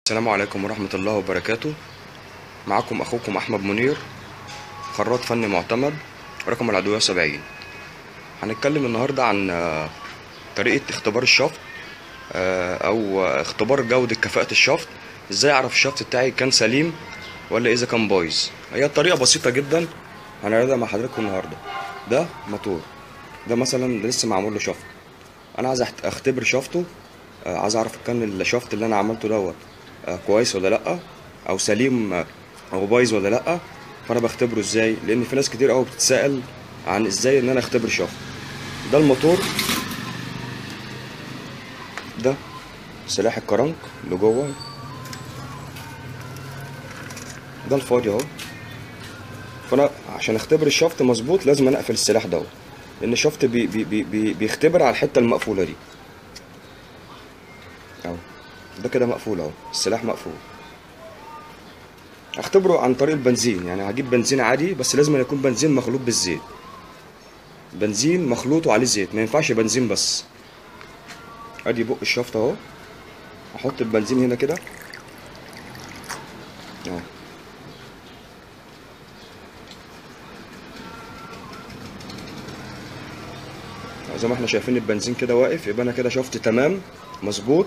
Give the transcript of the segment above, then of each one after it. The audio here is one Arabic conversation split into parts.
السلام عليكم ورحمة الله وبركاته. معكم أخوكم أحمد منير، خراط فني معتمد، رقم العدوية 70. هنتكلم النهاردة عن طريقة اختبار الشفط، أو اختبار جودة كفاءة الشفط. ازاي أعرف الشفط بتاعي كان سليم ولا إذا كان بايظ. هي الطريقة بسيطة جدا، هنعرضها مع حضراتكم النهاردة. ده موتور، ده مثلا لسه معمول له شفط. أنا عايز أختبر شفطه، عايز أعرف كان الشفط اللي أنا عملته دوت كويس ولا لأ، او سليم او بايظ ولا لا. فانا بختبره ازاي؟ لان في ناس كتير قوي بتتساءل عن ازاي ان انا اختبر شفط. ده الموتور، ده سلاح الكرنك اللي جوه، ده الفاضي اهو. فانا عشان اختبر الشفط مظبوط لازم انا اقفل السلاح دوت، لان الشفط بيختبر على الحته المقفوله دي اهو. ده كده مقفول اهو، السلاح مقفول. اختبره عن طريق البنزين، يعني هجيب بنزين عادي، بس لازم يكون بنزين مخلوط بالزيت، بنزين مخلوط وعليه زيت، ما ينفعش بنزين بس. ادي بق الشفط اهو، احط البنزين هنا كده اهو. زي ما احنا شايفين البنزين كده واقف، يبقى انا كده شفت تمام مظبوط.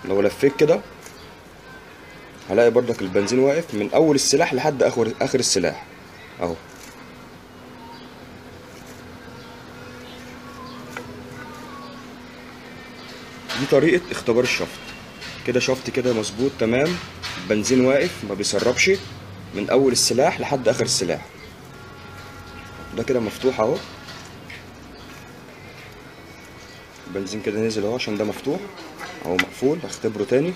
لو لفيت كده هلاقي برضك البنزين واقف من اول السلاح لحد اخر السلاح اهو. دي طريقة اختبار الشفط. كده شفط كده مظبوط تمام، البنزين واقف ما بيسربش من اول السلاح لحد اخر السلاح. ده كده مفتوح اهو، البنزين كده نزل اهو عشان ده مفتوح اهو. مقفول، هختبره تاني.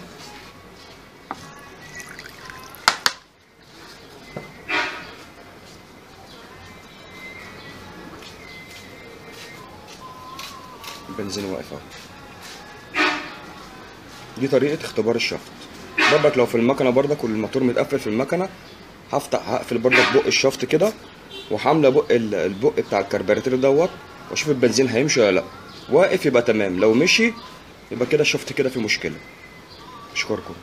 البنزين واقف اهو. دي طريقة اختبار الشفط. برضك لو في المكنة برضك والموتور متقفل في المكنة، هقفل برضك بق الشفط كده، وحامله بق البق بتاع الكربيراتير دوت، واشوف البنزين هيمشي ولا لا. واقف يبقى تمام، لو مشي يبقى كده الشفط كده في مشكلة. اشكركم.